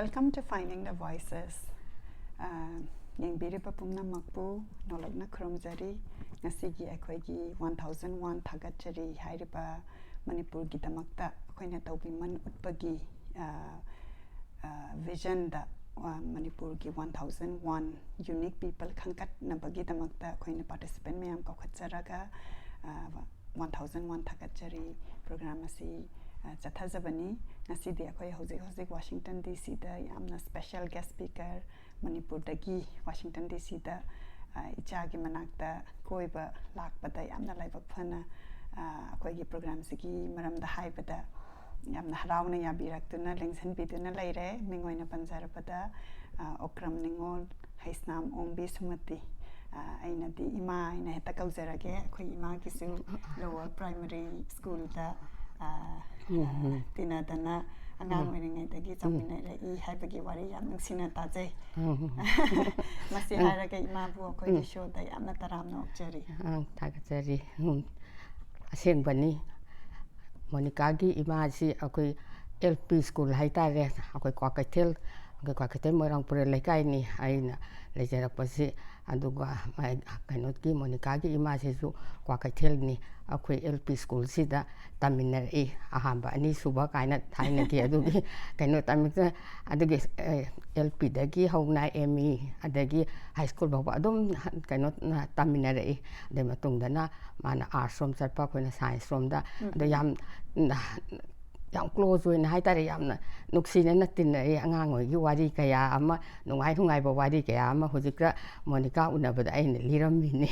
Welcome to Finding the Voices. Yengbiriba pumna makpu nologna kromjari ngasigi akhoi 1001 thagachari hairiba Manipur gi damakta akoina tawbiman utpagi vision da Manipur gi 1001 unique people khangkat nabagi damakta akoina participant mayam ka khatjaraga 1001 thagachari program asi Chathajabani ngasidi akhoi hojik Washington DC da yamna special guest speaker Manipur dagi Washington DC da ichagi manakta koiba lakpada yamna laibak phana akhoi gi program sigi maramda haibada yamna harauna yabirakuna lengsan biduna laire mingoina panjarabada okram ningol haisnam ombi sumati aina di ima aina heta kauzarage akhoi ima kisu lower primary school da tina dana angang oiringai dagi chaminai I haibagi wari yam nungsina tajai masi haraga ima bu akhoi gi show da yamna taramna okjari thagachari asengbani Monica gi ima si akhoi LP school haitare akhoi Kwakaithel Kwakaithel Moirangpur lekai ni aina lejarakpasi aduga kainotki Monica gi ima sisu Kwakaithel ni akhoi LP school sida taminari ahamba ani suba kaina thaina ki adugi kaino tamita adugi LP dagi hauna ME adagi high school bawa adum kaino taminari de matungdana mana arts rom charpa khoina science rom da ado yam close oina haitare yamna nuksina natina angang oi gi wari kaya ama nungai ba wari kaya ama hojikra Monica unabada aina liramini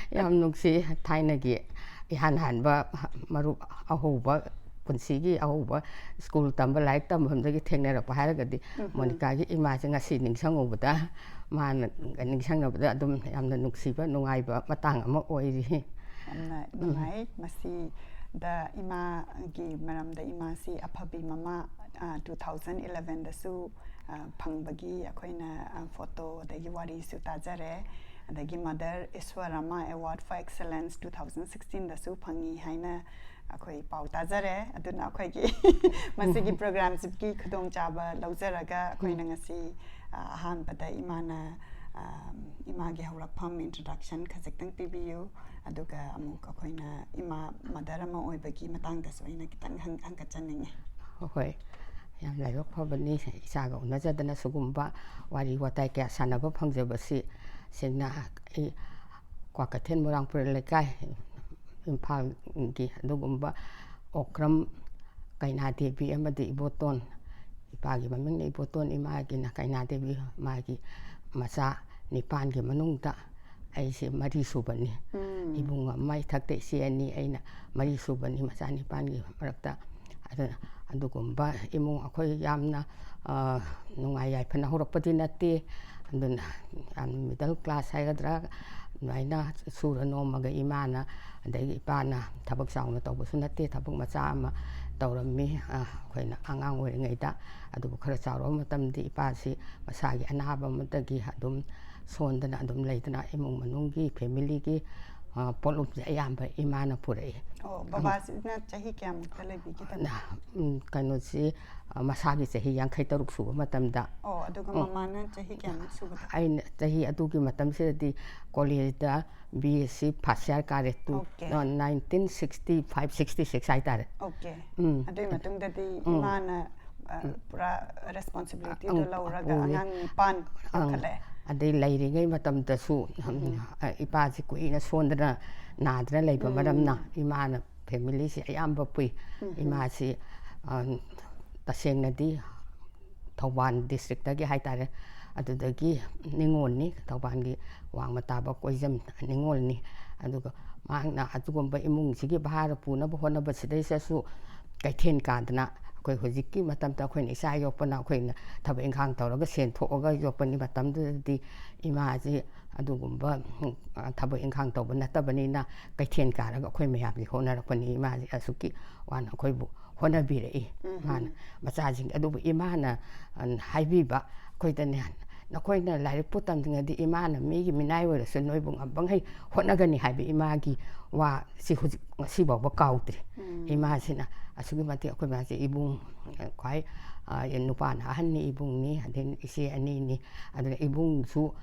yam nuksi thaina gi ihan hanba maru ahoba punsigi ahoba school tamba like tambamdagi thengnara paharagadi Monica gi ima se ngasi ningsangobada man ningsangnabada adum yamna nuksiba nungaiba matang ama oiri yamna nungai masi da ima gi maram da ima si aphabi mama 2011 da su phangbagi akoina photo da gi wari su tajare adagi mother Iswarama award for excellence 2016 da su phangi haina akhoi pau tajare aduna akhoi gi masigi programs gi khudong chaba laujaraga akoina ngasi han bada imana imagi haurakpham introduction khajektang pibiyu aduga amuk akoina ima madarama oibagi matangda soina kitang hangkachaninge hoi yam laibak phabani isaga unajadana sugumba wari watai kya sanaba phangjabasi sengna Kwakaithel Moirangpur lekai Imphal gi adugumba okram kaina devi amadi iboton ipagi mamingna iboton imagi na kaina devi magi macha nipan gi manungda aise mari subani ibunga mai thakte siani aina mari subani macha nipan gi marakta adugumba imung akhoi yamna nungai yaifana horakpadi natte anduna middle class haigadra naina sura nomaga imana adagi ipana thabak sauna tawbasu natte thabak macha ama tawrammi khoina angang oiringaida adubu khara chawro matamdi ipasi masagi anaba matagi adum sondana adum leidana imung manunggi family gi polum ayamba imana purai baba sina chahi kyam kalebi kitana kaino si masagi chahi 53 suba matamda aduga mamana chahi kyam suba aina chahi adugi matam sedadi college da BSc first year kare tu 1965 66 aitare okay adui matungda di imana pura responsibility do lauraga angang pan khale adai lairingai matamda su ipaji kuina sondana nadra leiba maramna imana family si ayamba pui ima si tasengnadi Thauban district dagi haitare adudagi ningolni Thauban gi wangmataba koijam ningolni aduga mangna adugumba imung sigi bahara puna bohona basidai sasu kaithen kadna koi hojikki matamta khoina isa yopana khoina thaba inkhang tawraga sen thoga yopani matamdudi imaji adugumba thaba inkhang tawba natabani kaithen karaga khoi mayamji honarakpani imaji asuki wana khoibu honabirei man machajing adubu imana haibiba khoidane nakoina lairik putamdingadi imana migi minai oirasu noibung abangai honagani haibi imagi wa si hojik ngasi bawba kautri ima sina asugi mati akhoi masi ibung khwai nupana ahan ni ibung ni adin isi ani ni aduna ibung su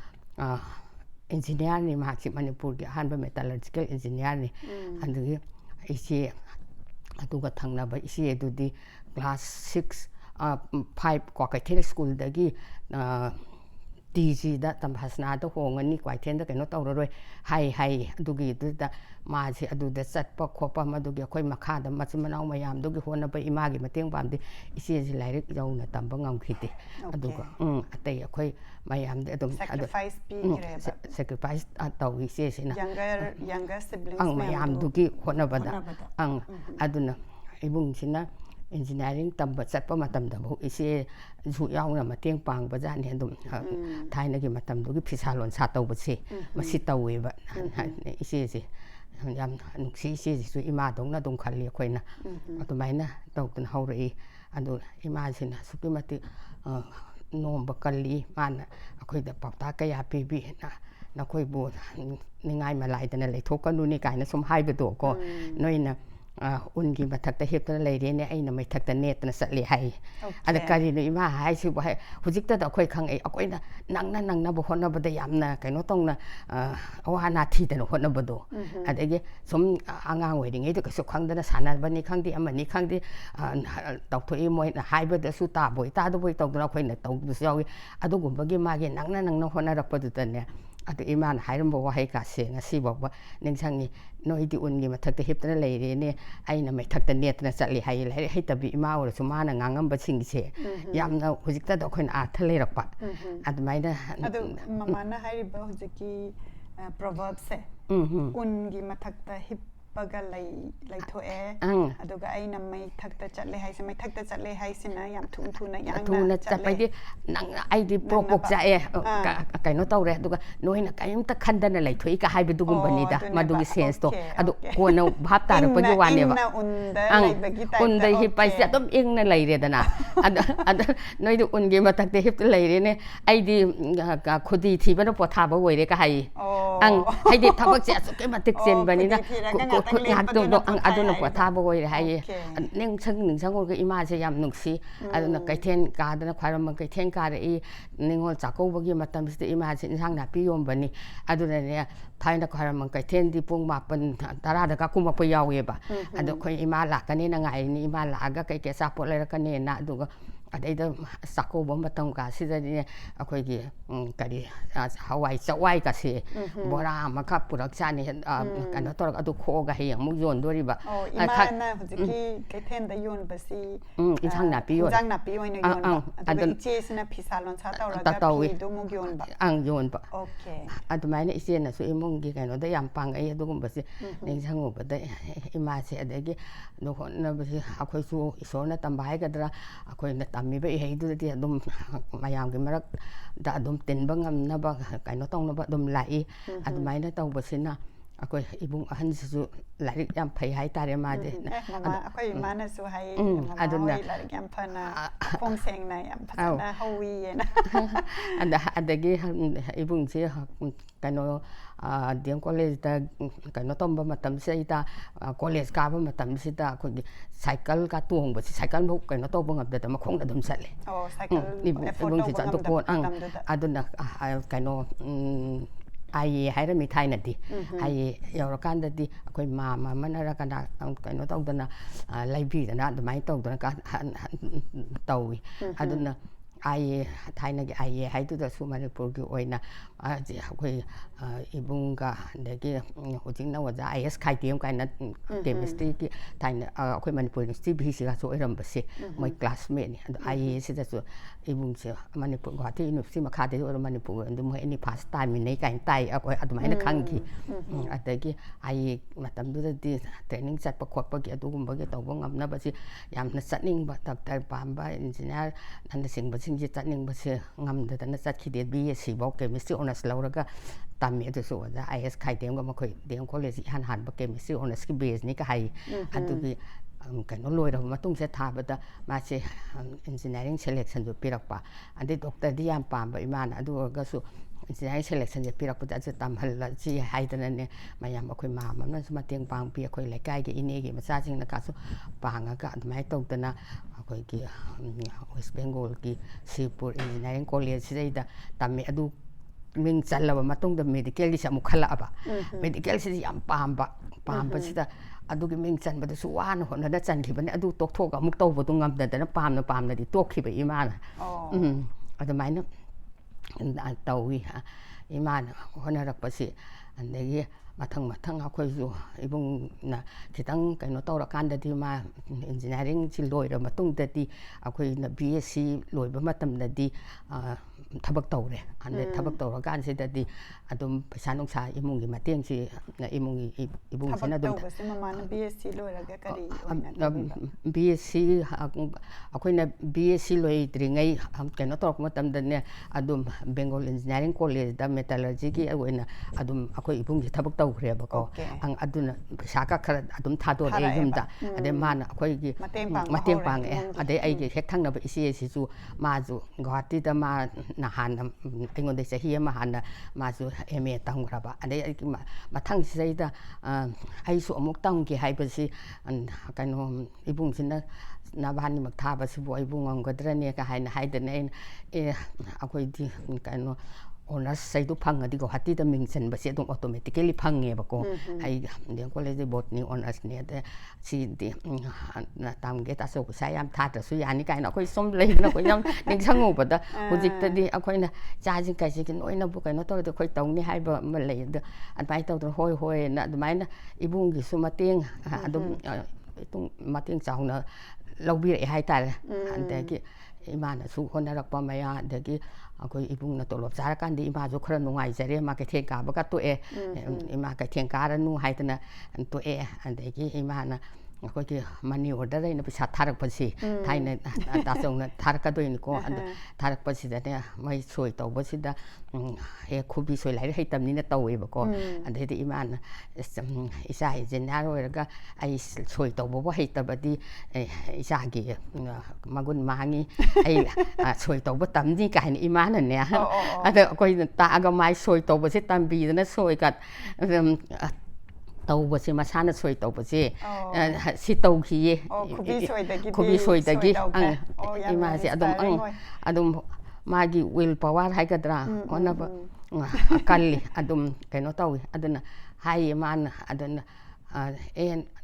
engineer ni mahak Manipur ki ahan ba metallurgical engineer ni adugi isi aduga thangnaba isi adudi class 6 5 Kwaikaithel school dagi DG da Tamhasna da hongani Kwaikaithel da kaino tawraroi hai adugi da maasi aduda chatpa khopa madugi akhoi makha da machinmanau mayam dugi honaba imagi mateng pamdi isi ji lairik yauna tamba ngamkhite aduga atai akhoi mayam de adum sacrifice sacrifice tawi isi sina younger siblings mayam dugi honaba da aduna ibung sina engineering tamba chatpa matam da bu isi zu yauna mateng pang bajani adum thaina gi matam dugi phisalon sa taw basi masi tawi ba isi yam nuksi isi su ima dongna dong khali khoina atumaina tawtun hauri adu ima sina sukimati nomba kalli mana akhoi da pawta kaya pibi na khoi bu ningai malai dana leithokanu ni kaina sum haibado ko noina ungi mathakta hepta leirene aina maithakta netna satli hai ada kari no ima hai si ba hujikta da khoi khang ai akoina nangna bo honna bada yamna kaino tongna awana thi da honna bado adage som angang weidingai da kasu khangdana sana bani khangdi amani khangdi tawthoi moi na haibada su ta boi ta do boi tawdana khoina tawdu yawi adugumbagi magi nangna honna rakpadu tane adu iman hairam bo wahai ka se ngasi baba ningsangi noidi ungi mathakta heptana leirene aina maithakta netna chatli hai lai hai tabi ima ora sumana ngangam ba singse yamna hujikta da khoina atha leirakpa admaina adu mamana hairiba hujiki proverb se ungi mathakta hippaga lai thoe aduga aina maithakta chatle hai se maithakta chatle hai sina yam thuna yangna chapai di nang ai di propok jae kaino tawre aduga noina kaimta khandana lai thoi ka haibe dugum banida madugi sense to adu kono bhap tar pagi wane ba unda hi paisa adum ingna laire dana adu noidi unge matakte hip laire ne ai di khudi thibana pothaba oire ka hai hai di thabak se asu ke matik sen banina aduna pothaba oire hai ningsang ga ima se yam nuksi aduna kaithen ka dana khwaram kaithen ka ri ningol chakobagi matam se ima se insang na pi yom bani aduna ne thaina khwaram kaithen di pung mapan tara da ka kuma pa yawe ba adu khoi ima la kani na ngai ni ima la ga kai ke sapot le ka ne na du ga adaida sako bom batang ka si da ni akhoi gi kari hawai chawai ka se bora makha purak chani kana tor adu kho ga he mu yon dori ba ima na hujiki kaithen da yon basi insang na pi oina yon adu che sina phisalon cha tawra ga pi do mu yon ba yon ba okay adu mai na ise na su imung gi kaino da yam pang ai adu gum basi ning sangu ba da ima se adagi no na basi akhoi su isor na tambai ga dra akhoi na mi ba hei du ti adum mayam gi marak da adum ten bangam na ba kaino tong na ba dum lai adumai na taw basina akoi ibung ahan su larik yam phai hai tare ma de mama akoi mana su hai aduna larik yam phana pom seng na yam phana hawi na adagi ibung se kaino diam college da kaino tomba matam se ita college ka ba matam se da ko cycle ka tuong ba cycle mo kaino to bang abda ma khong da dum sale cycle ibung se chan to ko aduna kaino ai hai ra mi thai na di ai yaura kan da di akoi mama manara kana kaino tawdana laibi dana admai tawdana ka tawi aduna ai thaina gi ai hai tu da su Manipur gi oina akoi ibunga dagi hojing na waja IS khai tiam kaina chemistry ki thaina akoi Manipur University bi si ga so eram base my classmate ni ai se da su ibung se Manipur Guwahati University makha de or Manipur and mo any past time nei kain tai akoi adumai na khangki adagi ai matam du da di training chat pa khok gi adugum ba gi tawba ngamna ba si yamna chatning ba doctor pamba engineer nan sing ba sing ji chatning ba se ngamda da na chat ki de BSc bo chemistry honors lauraga tammi adu so da IS khai dem ga ma khoi dem college han ba chemistry honors ki base ni ka hai adugi ꯀꯩꯅꯣ ꯂꯣꯏꯔꯕ ꯃꯇꯨꯡꯁꯦ ꯊꯥꯕꯗ ꯃꯥꯁꯦ engineering ꯁꯦꯂꯦꯛꯁꯟꯁꯨ ꯄꯤꯔꯛꯄ ꯑꯗꯩ ꯗꯣꯛꯇꯔꯗꯤ ꯌꯥꯝ ꯄꯥꯝꯕ ꯏꯃꯥꯅ ꯑꯗꯨ ꯑꯣꯏꯔꯒꯁꯨ ꯏꯟꯖꯤꯅꯤꯌꯥꯔꯤꯡ ꯁꯦꯂꯦꯛꯁꯟꯁꯦ ꯄꯤꯔꯛꯄꯗ ꯑꯗꯨ ꯇꯝꯍꯜꯂꯁꯤ ꯍꯥꯏꯗꯅꯅꯦ ꯃꯌꯥꯝ ꯑꯩꯈꯣꯏ ꯃꯥꯝꯃ ꯑꯃꯅꯁꯨ ꯃꯇꯦꯡ ꯄꯥꯡꯕꯤ ꯑꯩꯈꯣꯏ ꯂꯩꯀꯥꯏꯒꯤ ꯏꯅꯦꯒꯤ ꯃꯆꯥꯁꯤꯡꯅꯀꯥꯁꯨ ꯄꯥꯡꯉꯒ ꯑꯗꯨꯃꯥꯏꯅ ꯇꯧꯗꯅ ꯑꯩꯈꯣꯏꯒꯤ ꯋꯦꯁ ꯕꯦꯡꯒꯣꯜꯒꯤ ꯁꯤꯔꯄꯨꯔ ꯏꯟꯖꯤꯅꯤꯌꯥꯔꯤꯡ ꯀꯣꯂꯦꯖꯁꯤꯗꯩꯗ ꯇꯝꯃꯤ ꯑꯗꯨ ꯃꯤꯡ ꯆꯜꯂꯕ ꯃꯇꯨꯡꯗ ꯃꯦꯗꯤꯀꯦꯜꯒꯤꯁꯦ ꯑꯃꯨꯛ ꯈꯜꯂꯛꯑꯕ ꯃꯦꯗꯤꯀꯦꯜꯁꯤꯗꯤ ꯌꯥꯝ ꯄꯥꯝꯕꯁꯤꯗ ꯑꯗꯨꯒꯤ ꯃꯤꯡ ꯆꯟꯕꯗꯁꯨ ꯋꯥꯅ ꯍꯣꯠꯅꯗ ꯆꯟꯈꯤꯕꯅꯤ ꯑꯗꯨ ꯇꯣꯛꯊꯣꯛꯑꯒ ꯑꯃꯨꯛ ꯇꯧꯕꯗꯨ ꯉꯝꯗꯗꯅ ꯄꯥꯝꯅꯗꯤ ꯇꯣꯛꯈꯤꯕ ꯏꯃꯥꯅ ꯑꯗꯨꯃꯥꯏꯅ ꯇꯧꯋꯤ ꯏꯃꯥꯅ ꯍꯣꯠꯅꯔꯛꯄꯁꯤ ꯑꯗꯒꯤ ꯃꯊꯪ ꯑꯩꯈꯣꯏꯁꯨ ꯏꯕꯨꯡꯅ ꯈꯤꯇꯪ ꯀꯩꯅꯣ ꯇꯧꯔꯀꯥꯟꯗꯗꯤ ꯃꯥ ꯏꯟꯖꯤꯅꯤꯌꯥꯔꯤꯡꯁꯤ ꯂꯣꯏꯔ ꯃꯇꯨꯡꯗꯗꯤ ꯑꯩꯈꯣꯏꯅ BSc ꯂꯣꯏꯕ ꯃꯇꯝꯗꯗꯤ ꯊꯕꯛ ꯇꯧꯔꯦ ꯑꯗꯩ ꯊꯕꯛ ꯇꯧꯔꯀꯥꯟꯁꯤꯗꯗꯤ ꯑꯗꯨꯝ ꯄꯩꯁꯥ ꯅꯨꯡꯁꯥ ꯏꯃꯨꯡꯒꯤ ꯃꯇꯦꯡꯁꯤ ꯏꯕꯨꯡꯁꯤꯅ ꯑꯗꯨꯝ ꯃꯃꯥꯅ BSc ꯂꯣꯏꯔꯒ ꯀꯔꯤ ꯑꯣꯏꯅ ꯇꯧꯕꯤꯕ BSc ꯑꯩꯈꯣꯏꯅ BSc ꯂꯣꯏꯗ꯭ꯔꯤꯉꯩ ꯀꯩꯅꯣ ꯇꯧꯔꯛꯄ ꯃꯇꯝꯗꯅꯦ ꯑꯗꯨꯝ ꯕꯦꯡꯒꯣꯜ ꯏꯟꯖꯤꯅꯤꯌꯥꯔꯤꯡ ꯀꯣꯂꯦꯖꯗ ꯃꯦꯇꯂꯔꯖꯤꯒꯤ ꯑꯣꯏꯅ ꯑꯗꯨꯝ ꯑꯩꯈꯣꯏ ꯏꯕꯨꯡꯁꯤ ꯊꯕꯛ ꯇꯧꯈ꯭ꯔꯦꯕꯀꯣ ꯑꯗꯨꯅ ꯄꯩꯁꯥꯒ ꯈꯔ ꯑꯗꯨꯝ ꯊꯥꯗꯣꯔꯛꯑꯦ ꯌꯨꯝꯗ ꯑꯗꯩ ꯃꯥꯅ ꯑꯩꯈꯣꯏꯒꯤ ꯃꯇꯦꯡ ꯄꯥꯡꯉꯛꯑꯦ ꯑꯗꯩ ꯑꯩꯒꯤ ꯍꯦꯛ ꯊꯪꯅꯕ ꯏꯆꯦꯁꯤꯁꯨ ꯃꯥꯁꯨ ꯒꯨꯋꯥꯍꯥꯇꯤꯗ ꯃꯥꯅ ꯍꯥꯟꯅ ꯑꯩꯉꯣꯟꯗ ꯆꯍꯤ ꯑꯃ ꯍꯥꯟꯅ ꯃꯥꯁꯨ MA ꯇꯝꯈ꯭ꯔꯕ ꯑꯗꯩ ꯑꯩꯒꯤ ꯃꯊꯪꯁꯤꯗꯩꯗ ꯑꯩꯁꯨ ꯑꯃꯨꯛ ꯇꯝꯒꯦ ꯍꯥꯏꯕꯁꯤ ꯀꯩꯅꯣ ꯏꯕꯨꯡꯁꯤꯅ ꯅꯕꯥꯅꯤꯃꯛ ꯊꯥꯕꯁꯤꯕꯨ ꯑꯩꯕꯨ ꯉꯝꯒꯗ꯭ꯔꯅꯦꯒ ꯍꯥꯏꯗꯅ ꯑꯩꯅ ꯑꯩꯈꯣꯏꯗꯤ ꯀꯩꯅꯣ ꯑꯣꯅꯔꯁ ꯁꯩꯗꯨ ꯐꯪꯉꯗꯤ ꯒꯨꯋꯥꯍꯥꯇꯤꯗ ꯃꯤꯡ ꯆꯟꯕꯁꯦ ꯑꯗꯨꯝ ꯑꯣꯇꯣꯃꯦꯇꯤꯀꯦꯂꯤ ꯐꯪꯉꯦꯕꯀꯣ ꯑꯩ ꯗꯤ ꯀꯣꯂꯦꯖꯇ ꯕꯣꯠꯅꯤ ꯑꯣꯅꯔꯁꯅꯤ ꯑꯗ ꯁꯤꯗꯤ ꯇꯝꯒꯦ ꯇꯥꯆꯧ ꯄꯩꯁꯥ ꯌꯥꯝ ꯊꯥꯗ꯭ꯔꯁꯨ ꯌꯥꯅꯤ ꯀꯥꯏꯅ ꯑꯩꯈꯣꯏ ꯁꯨꯝ ꯂꯩꯗꯅ ꯑꯩꯈꯣꯏ ꯌꯥꯝ ꯅꯤꯡꯁꯤꯡꯉꯨꯕꯗ ꯍꯧꯖꯤꯛꯇꯗꯤ ꯑꯩꯈꯣꯏꯅ ꯆꯥꯁꯤꯡ ꯀꯩꯁꯤꯡ ꯂꯣꯏꯅꯕꯨ ꯀꯩꯅꯣ ꯇꯧꯔꯗꯤ ꯑꯩꯈꯣꯏ ꯇꯧꯅꯤ ꯍꯥꯏꯕ ꯑꯃ ꯂꯩ ꯑꯗ ꯑꯗꯨꯃꯥꯏꯅ ꯇꯧꯗꯅ ꯍꯣꯏꯅ ꯑꯗꯨꯃꯥꯏꯅ ꯏꯕꯨꯡꯒꯤꯁꯨ ꯃꯇꯦꯡ ꯑꯗꯨꯝ ꯃꯇꯦꯡ ꯆꯥꯎꯅ ꯂꯧꯕꯤꯔꯛꯑꯦ ꯍꯥꯏꯇꯥꯔꯦ ꯑꯗꯒꯤ ꯏꯃꯥꯅꯁꯨ ꯍꯣꯠꯅꯔꯛꯄ ꯃꯌꯥ ꯑꯗꯒꯤ ꯑꯩꯈꯣꯏ ꯏꯕꯨꯡꯅ ꯇꯣꯂꯣꯞ ꯆꯥꯔꯀꯥꯟꯗ ꯏꯃꯥꯁꯨ ꯈꯔ ꯅꯨꯡꯉꯥꯏꯖꯔꯦ ꯃꯥ ꯀꯩꯊꯦꯜ ꯀꯥꯕꯒ ꯇꯣꯛꯑꯦ ꯏꯃꯥ ꯀꯩꯊꯦꯜ ꯀꯥꯔꯅꯨ ꯍꯥꯏꯗꯅ ꯇꯣꯛꯑꯦ ꯑꯗꯒꯤ ꯏꯃꯥꯅ ꯑꯩꯈꯣꯏꯒꯤ ꯃꯅꯤ ꯑꯣꯔꯗꯔ ꯑꯩꯅ ꯄꯩꯁా ꯊꯥꯔꯛꯄꯁꯤ ꯊꯥꯏꯅ ꯇꯥꯆꯧꯅ ꯊꯥꯔꯛꯀꯗꯣꯏꯅꯤꯀꯣ ꯑꯗ ꯊꯥꯔꯛꯄꯁꯤꯗꯅꯦ ꯃꯩ ꯁꯣꯏ ꯇꯧꯕꯁꯤꯗ ꯈꯨꯕꯤ ꯁꯣꯏ ꯂꯥꯏꯔꯤꯛ ꯍꯩꯇꯕꯅꯤꯅ ꯇꯧꯋꯦꯕꯀꯣ ꯑꯗꯩꯗꯤ ꯏꯃꯥꯅ ꯏꯆꯥ ꯏꯟꯖꯤꯅꯤꯌꯥꯔ ꯑꯣꯏꯔꯒ ꯑꯩ ꯁꯣꯏ ꯇꯧꯕꯕꯨ ꯍꯩꯇꯕꯗꯤ ꯏꯆꯥꯒꯤ ꯃꯒꯨꯟ ꯃꯥꯡꯉꯤ ꯑꯩ ꯁꯣꯏ ꯇꯧꯕ ꯇꯝꯅꯤ ꯀꯥꯏꯅ ꯏꯃꯥꯅꯅꯦ ꯑꯗ ꯑꯩꯈꯣꯏꯅ ꯇꯥꯛꯑꯒ ꯃꯥꯏ ꯁꯣꯏ ꯇꯧꯕꯁꯦ ꯇꯝꯕꯤꯗꯅ ꯁꯣꯏꯒ ꯇꯧꯕꯁꯦ ꯃꯁꯥꯅ ꯁꯣꯏ ꯇꯧꯕꯁꯦ ꯁꯤ ꯇꯧꯈꯤꯌꯦ ꯈꯨꯕꯤ ꯁꯣꯏꯗꯒꯤ ꯏꯃꯥꯁꯦ ꯑꯗꯨꯝ ꯃꯥꯒꯤ ꯋꯤꯜ ꯄꯋꯥꯔ ꯍꯥꯏꯒꯗ꯭ꯔꯥ ꯍꯣꯠꯅꯕ ꯀꯜꯂꯤ ꯑꯗꯨꯝ ꯀꯩꯅꯣ ꯇꯧꯋꯤ ꯑꯗꯨꯅ ꯍꯥꯏꯌꯦ ꯃꯥꯅ ꯑꯗꯨꯅ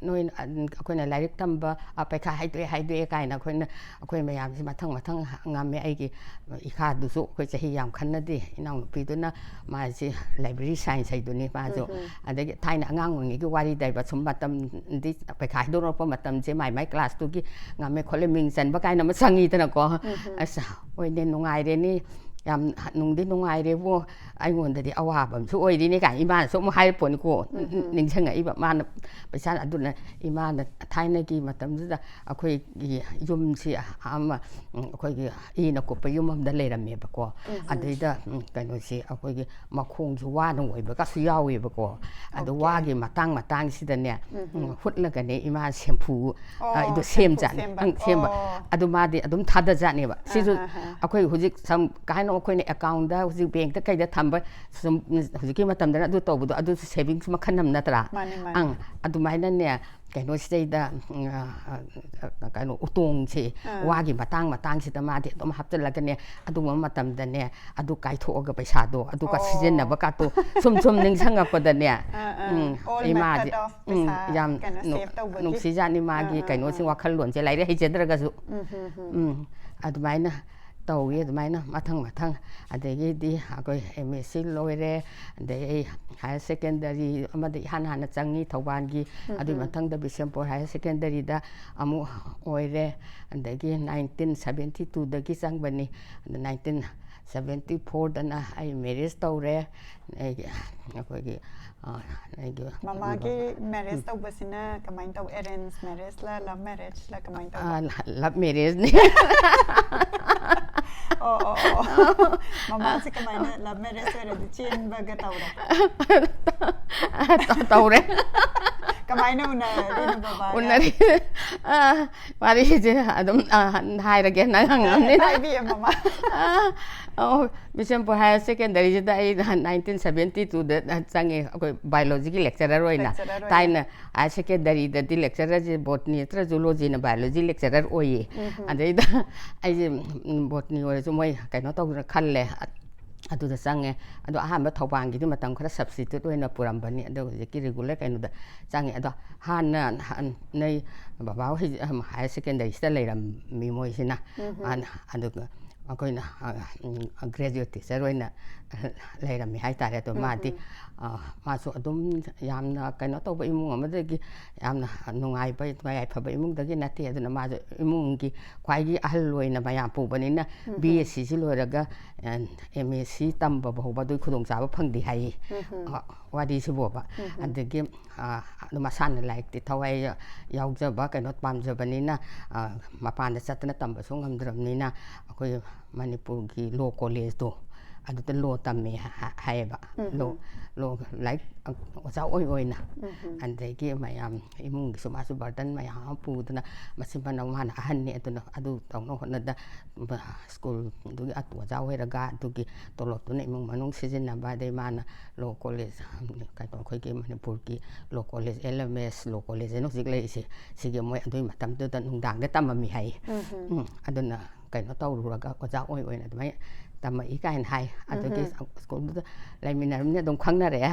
ꯅꯣꯏ ꯑꯩꯈꯣꯏꯅ ꯂꯥꯏꯔꯤꯛ ꯇꯝꯕ ꯄꯩꯈꯥ ꯍꯥꯏꯗꯣꯛꯑꯦ ꯀꯥꯏꯅ ꯑꯩꯈꯣꯏ ꯃꯌꯥꯝꯁꯤ ꯃꯊꯪ ꯉꯝꯃꯦ ꯑꯩꯒꯤ ꯏꯈꯥꯗꯨꯁꯨ ꯑꯩꯈꯣꯏ ꯆꯍꯤ ꯌꯥꯝ ꯈꯟꯅꯗꯦ ꯏꯅꯥꯎꯅꯨꯄꯤꯗꯨ나 ꯃꯥꯁꯤ ꯂꯥꯏꯕ꯭ꯔꯦꯔꯤ ꯁꯥꯏꯟꯁ ꯍꯩꯗꯨꯅꯤ ꯃꯥꯁꯨ ꯑꯗꯒꯤ ꯊꯥꯏꯅ ꯑꯉꯥꯡ ꯑꯣꯏꯔꯤꯉꯩꯒꯤ ꯋꯥꯔꯤꯗꯩꯕ ꯁꯨꯝ ꯃꯇꯝꯗꯤ ꯄꯩꯈꯥ ꯍꯥꯏꯗꯣꯔꯛꯄ ꯃꯇꯝꯁꯦ ꯃꯥꯏ ꯀ꯭ꯂꯥꯁꯇꯨꯒꯤ ꯉꯝꯃꯦ ꯈꯣꯠꯂꯦ ꯃꯤꯡ ꯆꯟꯕ ꯀꯥꯏꯅ ꯑꯃ ꯆꯪꯉꯤꯗꯅꯀꯣ ꯑꯁ ꯍꯣꯏꯅꯦ ꯅꯨꯡꯉꯥꯏꯔꯦꯅꯦ ꯌꯥꯝ ꯅꯨꯡꯗꯤ ꯅꯨꯡꯉꯥꯏꯔꯦꯕꯨ ꯑꯩꯉꯣꯟꯗꯗꯤ ꯑꯋꯥꯕ ꯑꯃꯁꯨ ꯑꯣꯏꯔꯤꯅꯦ ꯀꯥꯏꯅ ꯏꯃꯥꯅꯁꯨ ꯑꯃꯨꯛ ꯍꯥꯏꯔꯛꯄꯣꯅꯤꯀꯣ ꯅꯤꯡꯁꯤꯡꯉꯛꯏꯕ ꯃꯥꯅ ꯄꯩꯁꯥ ꯑꯗꯨꯅ ꯏꯃꯥꯅ ꯊꯥꯏꯅꯒꯤ ꯃꯇꯝꯗꯨꯗ ꯑꯩꯈꯣꯏꯒꯤ ꯌꯨꯝꯁꯤ ꯑꯃ ꯑꯩꯈꯣꯏꯒꯤ ꯏꯅ ꯀꯨꯞꯄ ꯌꯨꯝ ꯑꯃꯗ ꯂꯩꯔꯝꯃꯦꯕꯀꯣ ꯑꯗꯩꯗ ꯀꯩꯅꯣꯁꯤ ꯑꯩꯈꯣꯏꯒꯤ ꯃꯈꯣꯡꯁꯨ ꯋꯥꯅ ꯑꯣꯏꯕꯒꯁꯨ ꯌꯥꯎꯋꯦꯕꯀꯣ ꯑꯗꯣ ꯋꯥꯒꯤ ꯃꯇꯥꯡꯁꯤꯗꯅꯦ ꯍꯨꯠꯂꯒꯅꯦ ꯏꯃꯥ ꯁꯦꯝꯐꯨ ꯑꯗꯨ ꯁꯦꯝꯖꯥꯠꯅꯤ ꯁꯦꯝꯕ ꯑꯗꯨ ꯃꯥꯗꯤ ꯑꯗꯨꯝ ꯊꯥꯗꯖꯥꯠꯅꯦꯕ ꯁꯤꯁꯨ ꯑꯩꯈꯣꯏ ꯍꯧꯖꯤꯛ ꯁꯝ ꯀꯥꯏꯅ ꯑꯩꯈꯣꯏꯅ ꯑꯦꯀꯥꯎꯟꯗ ꯍꯧꯖꯤꯛ ꯕꯦꯡꯛꯇ ꯀꯩꯗ ꯊꯝꯕ ꯁꯨꯝ ꯍꯧꯖꯤꯛꯀꯤ ꯃꯇꯝꯗꯅ ꯑꯗꯨ ꯇꯧꯕꯗꯣ ꯑꯗꯨꯁꯨ ꯁꯦꯚꯤꯡꯁ ꯃꯈꯜ ꯑꯃ ꯅꯠꯇ꯭ꯔꯥ ꯑꯗꯨꯃꯥꯏꯅꯅꯦ ꯀꯩꯅꯣꯁꯤꯗꯩꯗ ꯀꯩꯅꯣ ꯎꯇꯣꯡꯁꯦ ꯋꯥꯒꯤ ꯃꯇꯥꯡꯁꯤꯗ ꯃꯥꯗꯤ ꯑꯗꯨꯝ ꯍꯥꯞꯆꯤꯜꯂꯒꯅꯦ ꯑꯗꯨꯒꯨꯝꯕ ꯃꯇꯝꯗꯅꯦ ꯑꯗꯨ ꯀꯥꯏꯊꯣꯛꯑꯒ ꯄꯩꯁꯥꯗꯣ ꯑꯗꯨꯒ ꯁꯤꯖꯤꯟꯅꯕ ꯀꯥꯇꯣ ꯁꯨꯝ ꯅꯤꯡꯁꯤꯡꯉꯛꯄꯗꯅꯦ ꯏꯃꯥꯁꯦ ꯌꯥꯝ ꯅꯨꯡꯁꯤꯖꯥꯠꯅꯤ ꯃꯥꯒꯤ ꯀꯩꯅꯣꯁꯤ ꯋꯥꯈꯜꯂꯣꯟꯁꯦ ꯂꯥꯏꯔꯤꯛ ꯍꯩꯖꯗ꯭ꯔꯒꯁꯨ ꯑꯗꯨꯃꯥꯏꯅ ꯇꯧꯋꯤ ꯑꯗꯨꯃꯥꯏꯅ ꯃꯊꯪ ꯑꯗꯒꯤꯗꯤ ꯑꯩꯈꯣꯏ MSc ꯂꯣꯏꯔꯦ ꯑꯗꯩ ꯑꯩ ꯍꯥꯌꯔ ꯁꯦꯀꯦꯟꯗꯔꯤ ꯑꯃꯗ ꯍꯥꯟꯅ ꯆꯪꯉꯤ ꯊꯧꯕꯥꯜꯒꯤ ꯑꯗꯨꯒꯤ ꯃꯊꯪꯗ ꯕꯤꯁꯦꯝꯄꯨꯔ ꯍꯥꯌꯔ ꯁꯦꯀꯦꯟꯗꯔꯤꯗ ꯑꯃꯨꯛ ꯑꯣꯏꯔꯦ ꯑꯗꯒꯤ 1972ꯗꯒꯤ ꯆꯪꯕꯅꯤ ꯑꯗ 1974ꯗꯅ ꯑꯩ ꯃꯦꯔꯤꯖ ꯇꯧꯔꯦ ꯑꯩꯈꯣꯏꯒꯤ ꯃꯃꯥꯒꯤ ꯃꯦꯔꯤꯖ ꯇꯧꯕꯁꯤꯅ ꯀꯃꯥꯏꯅ ꯇꯧ ꯑꯦꯔꯦꯟꯖ ꯃꯦꯔꯤꯖꯂ ꯂꯚ ꯃꯦꯔꯤꯖꯂ ꯀꯃꯥꯏꯅ ꯇꯧ ꯂꯚ ꯃꯦꯔꯤꯖꯅꯤ ꯃꯃꯥꯁꯤ ꯀꯃꯥꯏꯅ ꯂꯚ ꯃꯦꯔꯤꯖ ꯑꯣꯏꯔꯗꯤ ꯆꯦꯟꯕꯒ ꯇꯧꯔꯦ Kamaina unari baba. Unari. Wari je adum hairage nangamni. Haibi mama. Oh, Bishampur Higher Secondary je dai 1972 da change akoi biology ki lecturer oina. Taina higher secondary da di lecturer je botany tra zoology na biology lecturer oye. Adai da ai je botany ore so moi kaino taw khalle adu da change adu ahamba thawbang gi matam khara substitute oina purambani adu je ki regular kaino da change adu han nei baba higher secondary sta leiram mi moi sina an adu akoina graduate teacher oina leirami haitare to madi masu adum yamna kaino to imung amadagi yamna nungai bai ngai phaba imung dagi nati aduna ma imung gi khwai gi ahal loina bayam pu banina BSc si loiraga MSc tamba bahba dui khudong chaba phangdi hai wadi siboba adagi aduma san like ti thawai yaujaba kaino pamjabanina mapanda satna tamba sungamdramnina akoi Manipur ki law college do adu te law tamme haiba law like oja oina ande ki mayam imung gi suma su burden mayam pudna masibana mana ahanni adu tawno honna da school du atu oja oiraga du ki tolot ne imung manung sijin ba de mana law college ka to khoi ki Manipur ki law college LMS law college no sigle isi sige moi adu matam du da nungdang de tamami hai aduna kaino tawruraga oja oina admai tama ikain hai adugi school da laiminar ne dom khangna re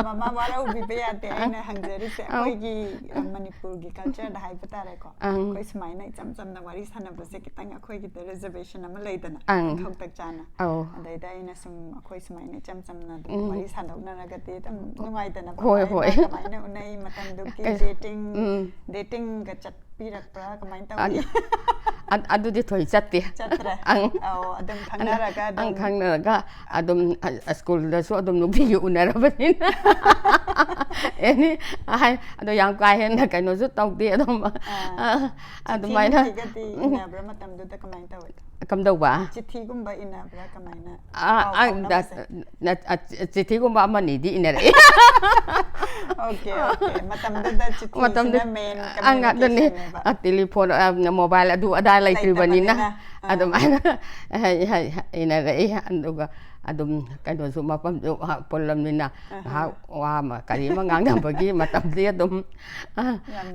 mama wara ubi be ate aina hangjari se koi gi Manipur gi culture da hai pata re ko koi smai na cham na wari sana base kitang akhoi gi reservation ama leidana thok tak chana adai da ina sum akhoi smai na cham na wari sana na raga te tam nungai dana hoi kamai na unai matam du ki dating ga chat pirak pra kamai tawi adudi thoi chatti chatra adum khangna adum school da so adum nukti yu unarabani eni ai ado yang kai hen na kaino su tawti adum mai na ina bra matam du da kamai tawi kam dau ba chithi gumba ina bra kamai na chithi gumba amani di ina re okay matam du da chithi na main anga dani telephone mobile adu ada lai tribanina adum ina re anduga adum kaino su mapam polam nina ha wa ma kari ma ngang dam bagi matam dia adum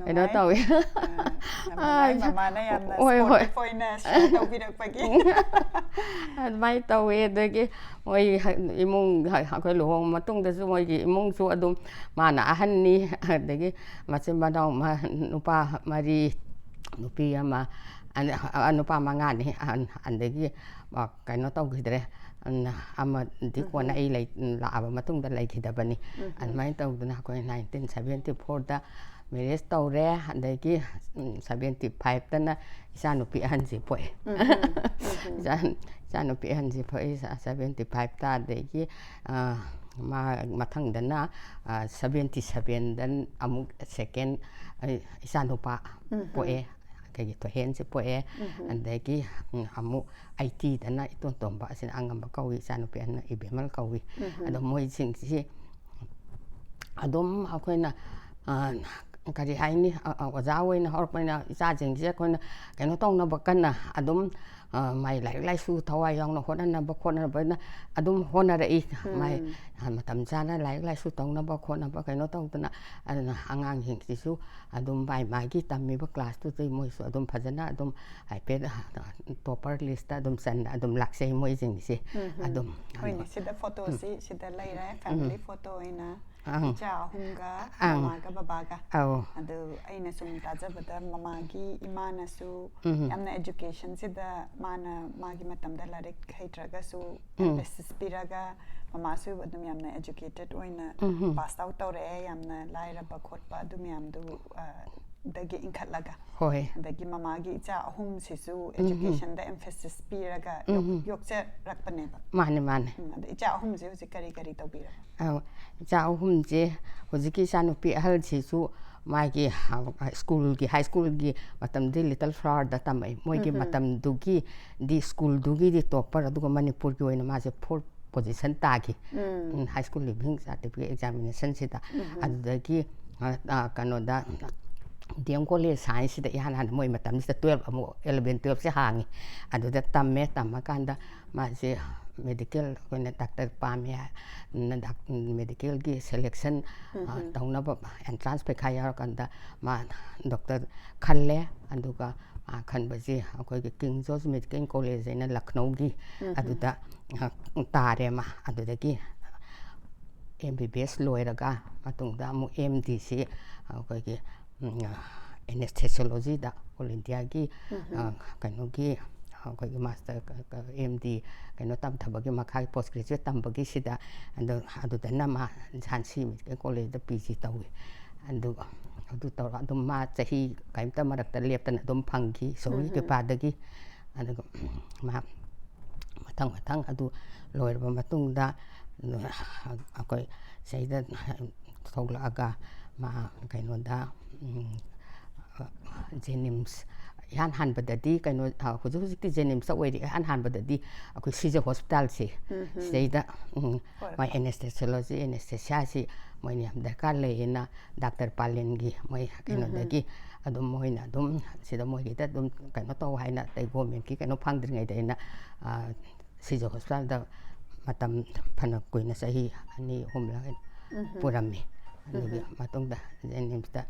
ino tawi mama na yan na Spotify na taw bidak pagi mai tawi dagi oi imung khoi luhong matung da su moi gi imung su adum mana ahan ni dagi macam badau ma nupa mari nupi ama nupa mangani andagi kaino taw gidre ama di ko na ilai la aba matung da lai khidabani mai taw duna ko 1974 da marriage tawre andagi 75 tana isa nupi hanji poi isa nupi hanji poi 75 ta dagi mathang dana 77 dan amuk second isa nupa poi kaya to hen si poe andagi amu IT dana iton tomba sin angam kawi sanu pian ibemal kawi ado moi sing si adom akoina kari haini awazawe na horpana isa jing je koina kaino tong na bakana adom mai lai su thawai yang no khona na bakhona ba na adum hona ra I mai matam chana lai su tong na bakhona ba kaino tong na angang hing si su adum bai mai gi tammi ba class tu ti moi su adum phajana adum ipad topper list adum san adum laksei moi jing si adum hoini sida photo si sida lai ra family photo ina cha hunga mama ga baba ga adu aina sum tajabada mama gi imana su yamna education sida mana magi matam da larik khaitra su emphasis piraga mama su adum yamna educated oina pass out tore yamna laira ba khotpa adum yam du dagi inkhatlaga hoi dagi mama gi cha ahum sisu education da emphasis piraga yokse rakpane ba mane cha ahum je hosi kari tawbira cha ahum je hojiki sanu pi hal sisu magi school gi high school gi matam di little flower da tamai moi gi matam dugi di school dugi di topper adu Manipur gi oina ma je 4th position ta gi high school living certificate examination sita adagi ꯀꯩꯅꯣꯗ D M college ꯁꯥꯏꯟꯁꯁꯤꯗ ꯏꯍꯥꯟ ꯍꯥꯟꯅ ꯃꯣꯏ ꯃꯇꯝꯁꯤꯗ 12 ꯑꯃꯨꯛ 11 12ꯁꯦ ꯍꯥꯡꯉꯤ ꯑꯗꯨꯗ ꯇꯝꯃꯀꯥꯟꯗ ꯃꯥꯁꯦ medical ꯑꯩꯈꯣꯏꯅ ꯗꯥꯛꯇꯔ ꯄꯥꯝꯃꯦ ꯃꯦꯗꯤꯀꯦꯜꯒꯤ ꯁꯦꯂꯦꯛꯁꯟ ꯇꯧꯅꯕ ꯑꯦꯟꯇ꯭ꯔꯥꯟꯁ ꯄꯩꯈꯥ ꯌꯥꯎꯔꯀꯥꯟꯗ ꯃꯥ ꯗꯣꯛꯇꯔ ꯈꯜꯂꯦ ꯑꯗꯨꯒ ꯈꯟꯕꯁꯤ ꯑꯩꯈꯣꯏꯒꯤ ꯀꯤꯡ ꯖꯣꯔꯖ ꯃꯦꯗꯤꯀꯦꯜ ꯀꯣꯂꯦꯖ ꯑꯩꯅ ꯂꯈꯅꯧꯒꯤ ꯑꯗꯨꯗ ꯇꯥꯔꯦ ꯃꯥ ꯑꯗꯨꯗꯒꯤ MBBS ꯂꯣꯏꯔꯒ ꯃꯇꯨꯡꯗ ꯑꯃꯨꯛ MDꯁꯤ ꯑꯩꯈꯣꯏꯒꯤ ꯑꯦꯅꯦꯁꯊꯦꯁꯤꯌꯣꯂꯣꯖꯤꯗ ꯑꯣꯜ ꯏꯟꯗꯤꯌꯥꯒꯤ ꯀꯩꯅꯣꯒꯤ ꯑꯩꯈꯣꯏꯒꯤ ꯃꯥꯁꯇꯔ MD ꯀꯩꯅꯣ ꯇꯝꯊꯕꯒꯤ ꯃꯈꯥꯒꯤ ꯄꯣꯁ ꯒ꯭ꯔꯦꯖꯨꯋꯦꯠ ꯇꯝꯕꯒꯤꯁꯤꯗ ꯑꯗꯨꯗꯅ ꯃꯥ ꯓꯥꯟꯁꯤ ꯃꯦꯗꯤꯀꯦꯜ ꯀꯣꯂꯦꯖꯗ PG ꯇꯧꯏ ꯑꯗꯨ ꯇꯧꯔ ꯑꯗꯨꯝ ꯃꯥ ꯆꯍꯤ ꯀꯔꯤꯝꯇ ꯃꯔꯛꯇ ꯂꯦꯞꯇꯅ ꯑꯗꯨꯝ ꯐꯪꯈꯤ ꯏꯁꯣꯔꯒꯤ ꯀ꯭ꯔꯤꯄꯥꯗꯒꯤ ꯑꯗꯨꯒ ꯃꯥ ꯃꯊꯪ ꯑꯗꯨ ꯂꯣꯏꯔꯕ ꯃꯇꯨꯡꯗ ꯑꯩꯈꯣꯏ ꯁꯤꯗ ꯊꯣꯛꯂꯛꯑꯒ ꯃꯥ ꯀꯩꯅꯣꯗ ꯖꯦꯅꯤꯝꯁ ꯏꯍꯥꯟ ꯍꯥꯟꯕꯗꯗꯤ ꯀꯩꯅꯣ ꯍꯧꯖꯤꯛꯇꯤ ꯖꯦꯅꯤꯝꯁꯇ ꯑꯣꯏꯔꯤ ꯏꯍꯥꯟ ꯍꯥꯟꯕꯗꯗꯤ ꯑꯩꯈꯣꯏ ꯁꯤꯖ ꯍꯣꯁꯄꯤꯇꯥꯜꯁꯦ ꯁꯤꯗꯩꯗ ꯃꯣꯏ ꯑꯦꯅꯦꯁꯊꯦꯁꯤꯌꯣꯂꯣꯖꯤ ꯑꯦꯅꯦꯁꯊꯦꯁꯤꯌꯥꯁꯤ ꯃꯣꯏꯅ ꯌꯥꯝ ꯗꯔꯀꯥꯔ ꯂꯩꯌꯦꯅ ꯗꯥꯛꯇꯔ ꯄꯥꯂꯦꯟꯒꯤ ꯃꯣꯏ ꯀꯩꯅꯣꯗꯒꯤ ꯑꯗꯨꯝ ꯃꯣꯏꯅ ꯑꯗꯨꯝ ꯁꯤꯗ ꯃꯣꯏꯒꯤꯗ ꯑꯗꯨꯝ ꯀꯩꯅꯣ ꯇꯧ ꯍꯥꯏꯅ ꯑꯇꯩ ꯒꯣꯔꯃꯦꯟꯠꯀꯤ ꯀꯩꯅꯣ ꯐꯪꯗ꯭ꯔꯤꯉꯩꯗ ꯑꯩꯅ ꯁꯤꯖ ꯍꯣꯁꯄꯤꯇꯥꯜꯗ ꯃꯇꯝ ꯐꯅ ꯀꯨꯏꯅ ꯆꯍꯤ 2-3 ꯄꯨꯔꯝꯃꯤ ꯑꯗꯨꯒꯤ ꯃꯇꯨꯡꯗ ꯖꯦꯅꯤꯝꯁꯇ